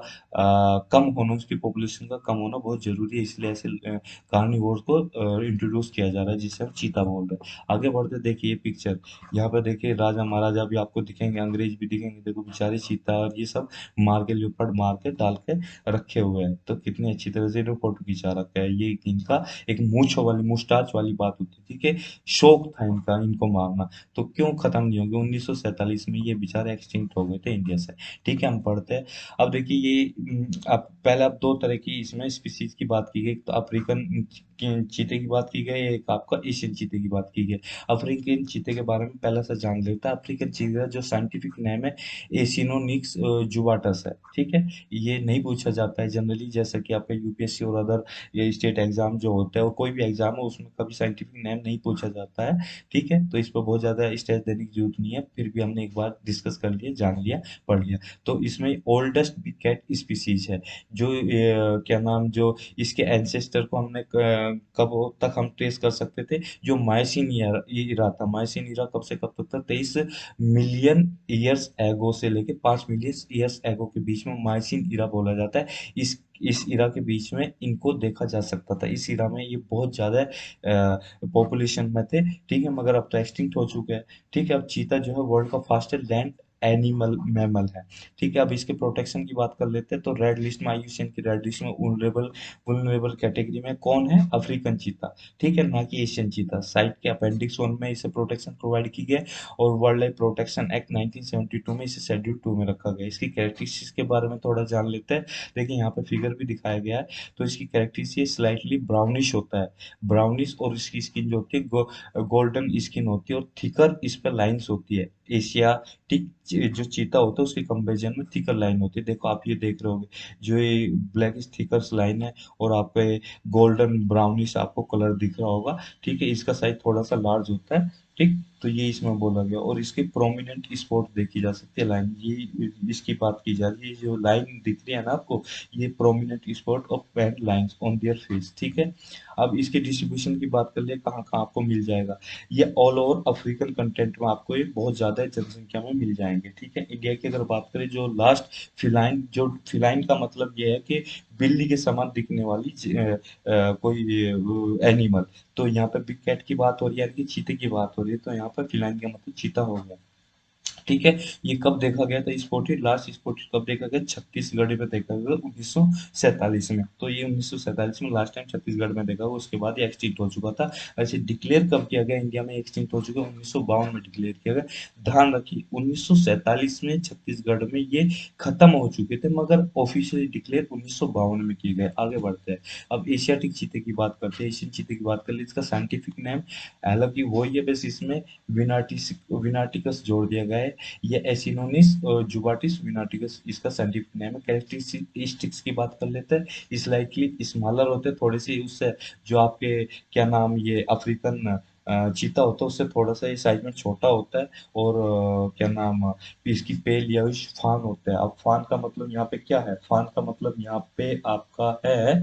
A: कम होना, उसकी पॉपुलेशन का कम होना बहुत जरूरी है। इसलिए ऐसे कार्निवोर को इंट्रोड्यूस किया जा रहा है जिसे हम चीता बोल रहे हैं। आगे बढ़ते देखिए ये पिक्चर, यहाँ पे देखिए राजा महाराजा भी आपको दिखेंगे, अंग्रेज भी दिखेंगे। देखो बेचारे चीता और ये सब मार के लियोपर्ड मार के डाल के रखे हुए हैं, तो कितनी अच्छी तरह से इन्होंने फोटो खिंचा रखा है। ये इनका एक मूंछों वाली मुस्टाच वाली बात होती थी कि शौक था इनका इनको मारना, तो क्यों खत्म नहीं हो गया? 1947 में ये बेचारे एक्सटिंक्ट हो गए थे इंडिया से, ठीक है। हम पढ़ते हैं। अब देखिए ये अब पहले अब दो तरह की इसमें स्पीसीज की बात की गई, तो अफ्रीकन चीते की बात की गई, एक आपका एशियन चीते की बात की गई। अफ्रीकन चीते के बारे में पहले से जान लेता है। अफ्रीकन चीते जो साइंटिफिक नेम है एसिनोनिक्स जुबाटस है, ठीक है। ये नहीं पूछा जाता है जनरली, जैसा कि आपका यूपीएससी और अदर ये स्टेट एग्जाम जो होते हैं और कोई भी एग्जाम हो उसमें कभी साइंटिफिक नेम नहीं पूछा जाता है, ठीक है। तो इस पर बहुत ज्यादा स्ट्रेस देने की जरूरत नहीं है, फिर भी हमने एक बार डिस्कस कर लिया, जान लिया, पढ़ लिया। तो इसमें ओल्डेस्ट बिग कैट स्पीसीज है, जो क्या नाम, जो इसके एंसेस्टर को हमने कब तक हम ट्रेस कर सकते थे, जो माइसिन ईरा था। माइसिन ईरा कब से कब तक था? 23 मिलियन ईयर्स एगो से लेके 5 मिलियन ईयर्स एगो के बीच में माइसिन ईरा बोला जाता है। इस इरा के बीच में इनको देखा जा सकता था। इस इरा में ये बहुत ज्यादा पॉपुलेशन में थे, ठीक है, मगर अब तो एक्सटिंक्ट हो चुके हैं, ठीक है। अब चीता जो है वर्ल्ड का फास्टेस्ट लैंड एनिमल मैमल है, ठीक है। अब इसके प्रोटेक्शन की बात कर लेते हैं, तो रेड लिस्ट में, आईयूसीएन की रेड लिस्ट में वुल्नरेबल कैटेगरी में कौन है? अफ्रीकन चीता, ठीक है, ना कि एशियन चीता। साइट के अपेंडिक्स 1 में इसे प्रोटेक्शन प्रोवाइड की गई और वर्ल्ड लाइफ प्रोटेक्शन एक्ट 1972 में इसे शेड्यूल 2 में रखा गया। इसकी कैरेक्टरिस्टिक्स के बारे में थोड़ा जान लेते हैं। देखिए यहाँ पे फिगर भी दिखाया गया है। तो इसकी कैरेक्टरिस्टिक स्लाइटली ब्राउनिश होता है, ब्राउनिश, और इसकी स्किन जो होती है गोल्डन स्किन होती है और थिकर इस पे लाइंस होती है। एशियाटिक जो चीता होता है उसके कंपेरिजन में थिकर लाइन होती है। देखो आप ये देख रहे होगे, जो ये ब्लैक थिकर्स लाइन है और आप पे गोल्डन ब्राउनिश आपको कलर दिख रहा होगा, ठीक है। इसका साइज थोड़ा सा लार्ज होता है, ठीक। तो ये इसमें बोला गया, और इसके प्रोमिनेंट स्पॉट देखी जा सकती है लाइन, ये इसकी बात की जा रही है। जो लाइन दिख रही है ना आपको, ये prominent spot of pad lines on their face, ठीक है। अब इसके डिस्ट्रीब्यूशन की बात कर ले, कहाँ कहाँ आपको मिल जाएगा। ये ऑल ओवर अफ्रीकन कंटेंट में आपको ये बहुत ज्यादा जनसंख्या में मिल जाएंगे, ठीक है। इंडिया की अगर बात करें, जो लास्ट फिलाइन, जो फिलाइन का मतलब ये है कि बिल्ली के समान दिखने वाली कोई एनिमल। तो यहाँ पे बिग कैट की बात हो रही है, यानी कि चीते की बात हो रही है, तो यहाँ पर फिलाइन का मतलब चीता हो गया, ठीक है। ये कब देखा गया था स्पॉटेड? लास्ट स्पॉटेड कब देखा गया? छत्तीसगढ़ में देखा गया 1947 में। तो ये 1947 में लास्ट टाइम छत्तीसगढ़ में देखा हुआ, उसके बाद ये एक्सटिंक्ट हो चुका था। ऐसे डिक्लेयर कब किया गया इंडिया में एक्सटिंक्ट हो चुका? 1952 में डिक्लेयर किया गया। ध्यान रखिए 1947 में छत्तीसगढ़ में ये खत्म हो चुके थे, मगर ऑफिशियली डिक्लेयर 1952 में किए गए। आगे बढ़ते हैं। अब एशियाटिक चीते की बात करते हैं, एशियन चीते की बात कर ले। इसका साइंटिफिक नेम हालांकि वही है, बस इसमें विनाटिकस जोड़ दिया गया है। ये एसिनोनिस जुबाटिस विनाटिकस इसका साइंटिफिक नेम है। कैरेक्टरिस्टिक्स की बात कर लेते हैं। स्लाइटली स्मॉलर होते हैं थोड़े से, उससे जो आपके क्या नाम, ये अफ्रीकन चीता होता है उससे थोड़ा सा ये साइज में छोटा होता है। और क्या नाम, इसकी पेल या फान होता है। अब फान का मतलब यहाँ पे क्या है? फान का मतलब यहाँ पे आपका है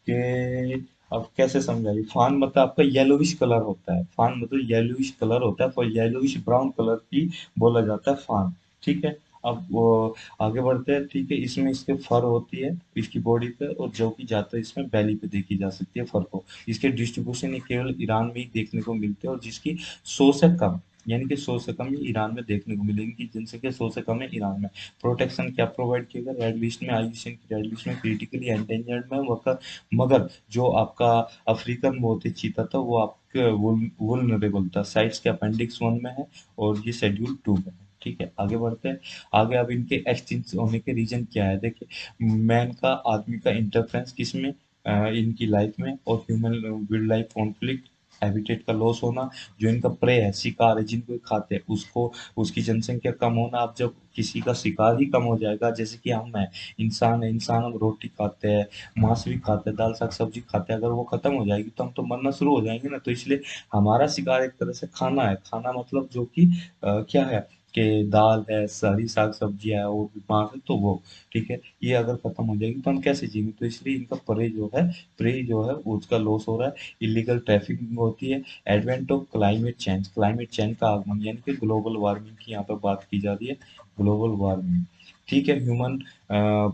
A: कि, अब कैसे समझाइए, फान मतलब आपका येलोविश कलर होता है। फान मतलब येलोविश कलर होता है, और येलोविश ब्राउन कलर की बोला जाता है फान, ठीक है। अब वो आगे बढ़ते हैं, ठीक है। इसमें इसके फर होती है इसकी बॉडी पे, और जो कि ज्यादातर इसमें बेली पे देखी जा सकती है फर को। इसके डिस्ट्रीब्यूशन ये केवल ईरान में ही देखने को मिलते हैं, और जिसकी 100 से कम, यानी कि 100 से कम ये ईरान में देखने को मिलेगी। इनकी जनसंख्या 100 से कम है ईरान में। प्रोटेक्शन क्या प्रोवाइड किया गया? रेड लिस्ट में, आईयूसीएन की रेड लिस्ट में क्रिटिकली एंडेंजर्ड में, मगर जो आपका अफ्रीकन मोती चीता था वो आपके वुल्नरेबल था। साइट्स के अपेंडिक्स 1 में है और ये शेड्यूल 2 में है, ठीक है। आगे बढ़ते हैं। आगे अब इनके एक्सटिंक्ट होने के रीजन क्या है? देखिए, मैन का, आदमी का इंटरफेरेंस किसमें, इनकी लाइफ में, और human wild life conflict, habitat का लॉस होना, जो इनका प्रे है, शिकार है, जिनको ये खाते हैं, उसको, उसकी जनसंख्या कम होना। अब जब किसी का शिकार ही कम हो जाएगा, जैसे कि हम हैं, इंसान है, इंसान हम रोटी खाते हैं, मांस भी खाते हैं, दाल साग सब्जी खाते हैं, अगर वो खत्म हो जाएगी तो हम तो मरना शुरू हो जाएंगे ना। तो इसलिए हमारा शिकार एक तरह से खाना है। खाना मतलब जो कि क्या है कि दाल है, सारी साग सब्जियां है और भी मांस है, तो वो, ठीक है। ये अगर खत्म हो जाएगी तो हम कैसे जिएंगे? तो इसलिए इनका प्रे जो है वो उसका लॉस हो रहा है। इलीगल ट्रैफिकिंग होती है। एडवेंट ऑफ क्लाइमेट चेंज का आगमन, यानी कि ग्लोबल वार्मिंग की यहाँ पर बात की जा रही है। ग्लोबल वार्मिंग, ठीक है। ह्यूमन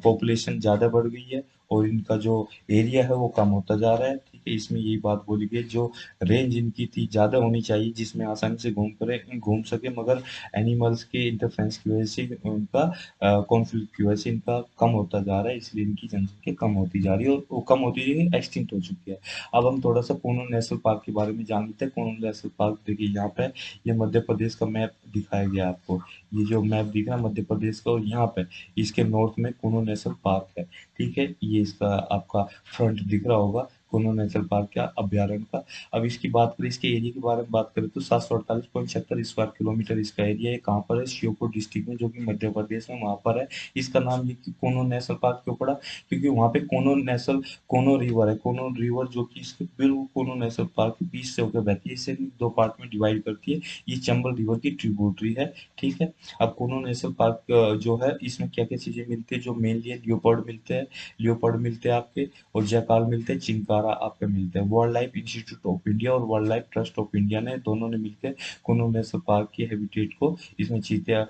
A: पॉपुलेशन ज़्यादा बढ़ गई है और इनका जो एरिया है वो कम होता जा रहा है, ठीक है। इसमें यही बात बोली गई, जो रेंज इनकी थी ज़्यादा होनी चाहिए जिसमें आसानी से घूम सके, मगर एनिमल्स के इंटरफेरेंस की वजह से, उनका कॉन्फ्लिक्ट की वजह से इनका कम होता जा रहा है, इसलिए इनकी जनसंख्या कम होती जा रही है, और वो कम होती जा रही है, एक्सटिंक्ट हो चुकी है। अब हम थोड़ा सा कूनो नेशनल पार्क के बारे में जान लेते हैं। कूनो नेशनल पार्क देखिए यहाँ पे, ये मध्य प्रदेश का मैप दिखाया गया है आपको। ये जो मैप दिख रहा है मध्य प्रदेश का, और यहाँ पे इसके नॉर्थ में कूनो नेशनल पार्क है, ठीक है। ये इसका आपका फ्रंट दिख रहा होगा। कोनो नेशनल पार्क का अभ्यारण्य का। अब इसकी बात करें, इसके एरिया के बारे में बात करें तो 748.76 स्क्वायर किलोमीटर इसका एरिया है। कहाँ पर है? श्योपुर डिस्ट्रिक्ट में, जो कि मध्य प्रदेश में वहाँ पर है। इसका नाम ये कोनो नेशनल पार्क क्यों पड़ा? क्योंकि वहाँ पे कोनो रिवर है। कोनो रिवर जो कि इसके बिल्कुल कोनो नेशनल पार्क के बीच से होकर बहती है, इसे दो पार्ट में डिवाइड करती है। ये चंबल रिवर की ट्रिब्यूटरी है। ठीक है। अब कोनो नेशनल पार्क जो है, इसमें क्या क्या चीजें मिलती है? जो मेनली है, लियोपर्ड मिलते हैं। लियोपर्ड मिलते हैं आपके, और जैकाल मिलते हैं, चिंकारा आपके मिलते हैं। Wildlife institute of India और wildlife trust of India ने दोनों ने मिलकर कोनो नेशनल पार्क के हैबिटेट को इसमें चीते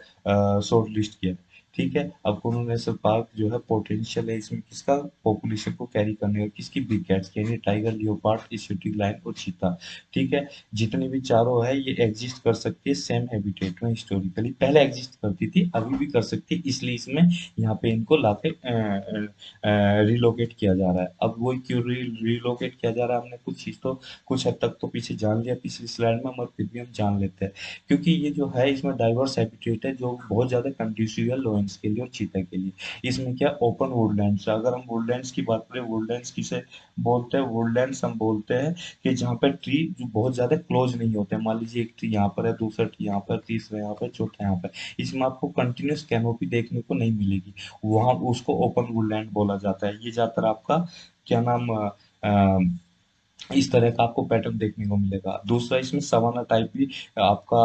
A: शॉर्ट लिस्ट किया। ठीक है। अब कोनो नेशनल पार्क जो है पोटेंशियल है इसमें किसका? पॉपुलेशन को कैरी करने का, किसकी? बिग कैट्स की, यानी टाइगर, लियोपार्ड, एशियोटिक लायन और चीता। ठीक है। जितनी भी चारों है ये एग्जिस्ट कर सकती है सेम हैबिटेट में। हिस्टोरिकली पहले एग्जिस्ट करती थी, अभी भी कर सकती है, इसलिए इसमें यहाँ पे इनको लाके रिलोकेट किया जा रहा है। अब वो क्यों रिलोकेट किया जा रहा है, हमने कुछ चीज तो कुछ हद तक तो पीछे जान लिया पिछली स्लाइड में, मगर फिर भी हम जान लेते हैं। क्योंकि ये जो है इसमें डाइवर्स हैबिटेट है, जो बहुत ज्यादा कंड्यूसिव है लोयंस के लिए और चीता के लिए। इसमें क्या ओपन वुडलैंड्स है। अगर हम वुडलैंड्स की बात करें, वुडलैंड्स किसे बोलते हैं? वुडलैंड्स हम बोलते हैं कि जहाँ पर ट्री जो बहुत ज्यादा क्लोज नहीं होते। मान लीजिए एक ट्री यहाँ पर है, दूसरा ट्री यहाँ पर, तीसरा यहाँ पर, चौथा यहाँ पर। इसमें आपको कंटिन्यूस कैनोपी देखने को नहीं मिलेगी, वहां उसको ओपन वुडलैंड बोला जाता है। ये ज्यादातर आपका क्या नाम अ, इस तरह का आपको पैटर्न देखने को मिलेगा। दूसरा, इसमें सवाना टाइप भी आपका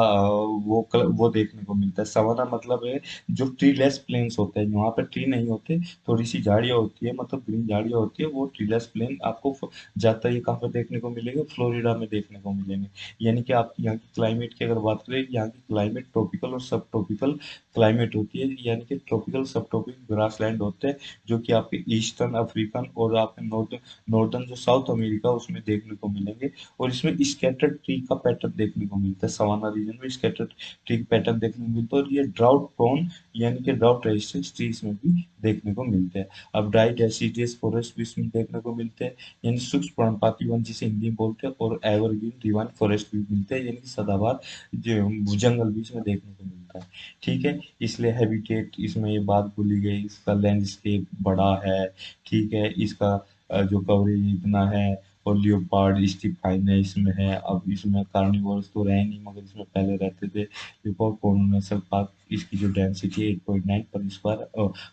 A: वो देखने को मिलता है। सवाना मतलब है जो ट्रीलेस प्लेन्स होते हैं, वहाँ पे ट्री नहीं होते, थोड़ी सी झाड़ियाँ होती है, मतलब ग्रीन झाड़ियाँ होती है, वो ट्रीलेस प्लेन आपको ज्यादा ये कहाँ पर देखने को मिलेगा? फ्लोरिडा में देखने को मिलेंगे। यानी कि आपकी यहाँ की क्लाइमेट की अगर बात करें, यहाँ की क्लाइमेट ट्रॉपिकल और सब ट्रॉपिकल क्लाइमेट होती है। यानी कि ट्रॉपिकल सब ट्रॉपिकल ग्रास लैंड होते हैं, जो कि आपके ईस्टर्न अफ्रीकन और आपके नॉर्दर्न जो साउथ अमेरिका उसमें देखने को मिलेंगे। और इसमें स्कैटर्ड ट्री का पैटर्न देखने को मिलता है। सवाना रीजन में स्कैटर्ड ट्री पैटर्न देखने को मिलता है, और ये ड्राउट प्रोन यानी कि ड्राउट रेजिस्टेंस ट्रीज में भी देखने को मिलते हैं। अब ड्राई डेसिडियस फॉरेस्ट भी इसमें देखने को मिलते हैं, यानी शुष्क पर्णपाती वन जिसे हिंदी में बोलते हैं, और एवरग्रीन डिवाइन फॉरेस्ट भी मिलते हैं, यानी कि सदाबहार जो जंगल भी इसमें देखने को मिलता है। ठीक है। इसलिए हैबिटेट इसमें ये बात बोली गई, इसका लैंडस्केप बड़ा है। ठीक है। इसका जो कवरेज इतना है, और लियोपार्ड स्टिफाइन है इसमें है। अब इसमें कार्निवोरस तो रहे नहीं, मगर इसमें पहले रहते थे। लियोपार्ड कोनो नेशनल पार्क, इसकी जो डेंसिटी है 8.9 पर स्क्वायर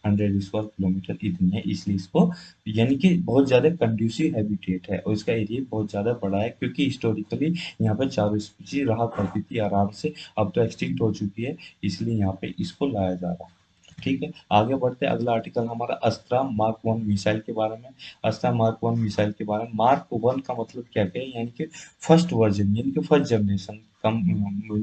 A: 100 स्क्वायर किलोमीटर इतनी है, इसलिए इसको यानी कि बहुत ज्यादा कंड्यूसिव हैबिटेट है, और इसका एरिया बहुत ज्यादा बड़ा है, क्योंकि हिस्टोरिकली यहाँ पे चारों स्पीशीज रहा करती थी आराम से। अब तो एक्सटिंक्ट हो चुकी है, इसलिए यहाँ पे इसको लाया जा रहा है। ठीक है। आगे बढ़ते हैं। अगला आर्टिकल हमारा अस्त्रा मार्क वन मिसाइल के बारे में। अस्त्रा मार्क वन मिसाइल के बारे में। मार्क वन का मतलब क्या है? यानी कि फर्स्ट वर्जन, यानी कि फर्स्ट जनरेशन कम,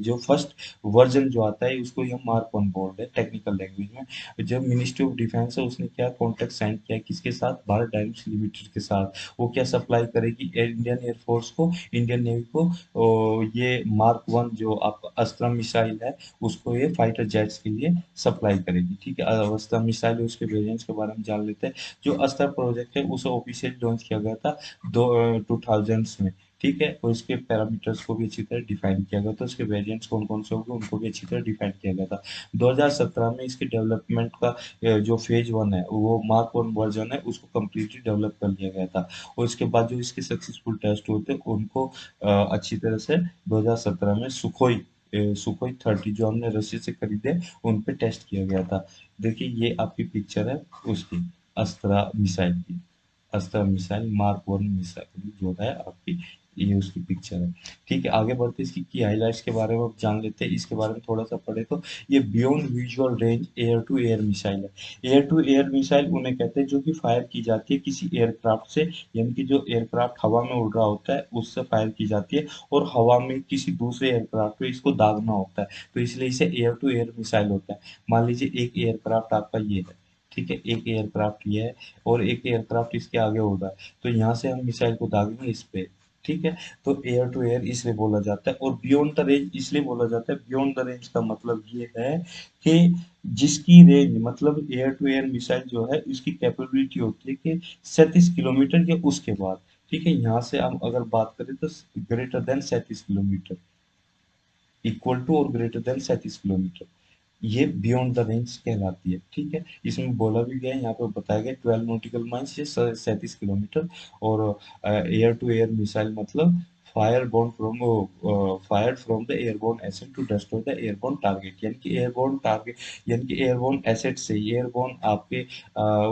A: जो फर्स्ट वर्जन जो आता है उसको हम मार्क वन बोल रहे हैं टेक्निकल लैंग्वेज में। जब मिनिस्ट्री ऑफ डिफेंस है उसने क्या कॉन्ट्रैक्ट साइन किया, किसके साथ? भारत डायनेमिक्स लिमिटेड के साथ। वो क्या सप्लाई करेगी? इंडियन एयरफोर्स को, इंडियन नेवी को, ये मार्क वन जो आपका अस्त्रा मिसाइल है उसको ये फाइटर जेट्स के लिए सप्लाई करेगी। ठीक है। अस्त्र मिसाइल उसके वेरिएंट्स के बारे में जान लेते हैं। जो अस्त्र प्रोजेक्ट है उसे ऑफिशियली लॉन्च किया गया था दो 2000s में। ठीक है। और इसके पैरामीटर्स को भी अच्छी तरह डिफाइन किया गया था, उसके वेरिएंट्स कौन कौन से होंगे उनको भी अच्छी तरह डिफाइन किया गया था। 2017 में इसके डेवलपमेंट का जो फेज वन है, वो मार्क वन वर्जन है, उसको कम्प्लीटली डेवलप कर लिया गया था। और इसके बाद जो इसके सक्सेसफुल टेस्ट होते हैं उनको अच्छी तरह से 2017 में सुखोई 30 जो हमने रशिया से खरीदे उन पे टेस्ट किया गया था। देखिए ये आपकी पिक्चर है उसकी, अस्त्रा मिसाइल की। अस्त्रा मिसाइल मार्क वन मिसाइल जो है आपकी, ये उसकी पिक्चर है। ठीक है। आगे बढ़ते इसकी की हाइलाइट्स के बारे में अब जान लेते हैं। इसके बारे में थोड़ा सा पढ़े तो ये beyond visual range air to air missile है। एयर टू एयर मिसाइल उन्हें कहते हैं जो कि फायर की जाती है किसी एयरक्राफ्ट से, यानी कि जो एयरक्राफ्ट हवा में उड़ रहा होता है उससे फायर की जाती है, और हवा में किसी दूसरे एयरक्राफ्ट को इसको दागना होता है, तो इसलिए इसे एयर टू एयर मिसाइल होता है। मान लीजिए एक एयरक्राफ्ट आपका ये है। ठीक है। एक एयरक्राफ्ट ये है, और एक एयरक्राफ्ट इसके आगे उड़ रहा है, तो यहाँ से हम मिसाइल को दागेंगे इस पे। ठीक है। तो एयर टू एयर इसलिए बोला जाता है, और बियॉन्ड द रेंज इसलिए बोला जाता है। बियॉन्ड द रेंज का मतलब ये है कि जिसकी रेंज, मतलब एयर टू एयर मिसाइल जो है इसकी कैपेबिलिटी होती है कि 37 किलोमीटर या उसके बाद। ठीक है। यहाँ से हम अगर बात करें तो greater than 37 kilometre, equal to और ग्रेटर देन 37 किलोमीटर। ये बियॉन्ड द रेंज कहलाती है। ठीक है, इसमें बोला भी गया है, यहाँ पे बताया गया 12 नॉटिकल माइल्स, ये 37 किलोमीटर। और एयर टू एयर मिसाइल मतलब fire from the airborne asset to destroy the airborne target, यानी कि एयरबोर्न टारगेट, यानी कि एयरबोर्न एसेट से, एयरबोर्न आपके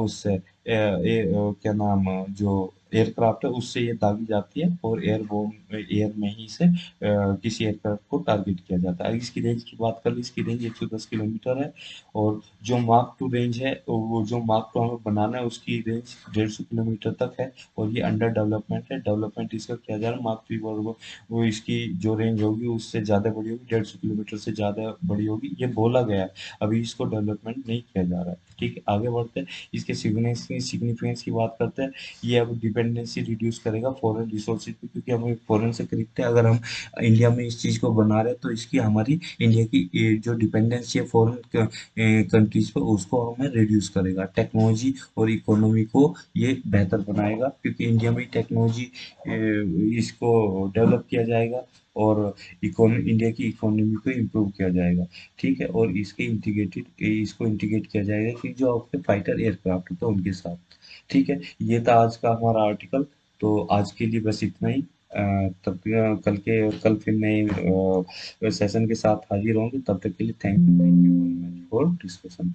A: उससे क्या नाम, जो एयरक्राफ्ट है उससे ये दागी जाती है, और एयरबोर्न एयर में ही से किसी एयरक्राफ्ट को टारगेट किया जाता है। इसकी रेंज की बात कर ली, इसकी रेंज 110 किलोमीटर है। और जो मार्क टू रेंज है, वो जो मार्क टू हमें बनाना है उसकी रेंज 150 किलोमीटर तक है, और ये अंडर डेवलपमेंट है। डेवलपमेंट इसका किया जा रहा है। मार्क थ्री वो इसकी जो रेंज होगी उससे ज़्यादा बड़ी होगी, 150 किलोमीटर से ज़्यादा बड़ी होगी, ये बोला गया है। अभी इसको डेवलपमेंट नहीं किया जा रहा है। ठीक है, आगे बढ़ते हैं, इसके सिग्निफिकेंस की बात करते हैं। ये अब डिपेंडेंसी रिड्यूस करेगा फॉरेन रिसोर्सेज पे, क्योंकि हम फॉरेन से खरीदते हैं। अगर हम इंडिया में इस चीज़ को बना रहे हैं तो इसकी हमारी इंडिया की जो डिपेंडेंसी है फॉरेन कंट्रीज पे, उसको हमें रिड्यूस करेगा। टेक्नोलॉजी और इकोनॉमी को ये बेहतर बनाएगा, क्योंकि इंडिया में टेक्नोलॉजी इसको डेवलप किया जाएगा, और इंडिया की इकोनॉमी को इम्प्रूव किया जाएगा। ठीक है, और इसको इंटीग्रेट किया जाएगा कि जो आपके फाइटर एयरक्राफ्ट होते हैं उनके साथ। ठीक है, ये था आज का हमारा आर्टिकल। तो आज के लिए बस इतना ही। कल फिर नए सेशन के साथ हाजिर होंगे। तब तक के लिए thank you very much for discussion.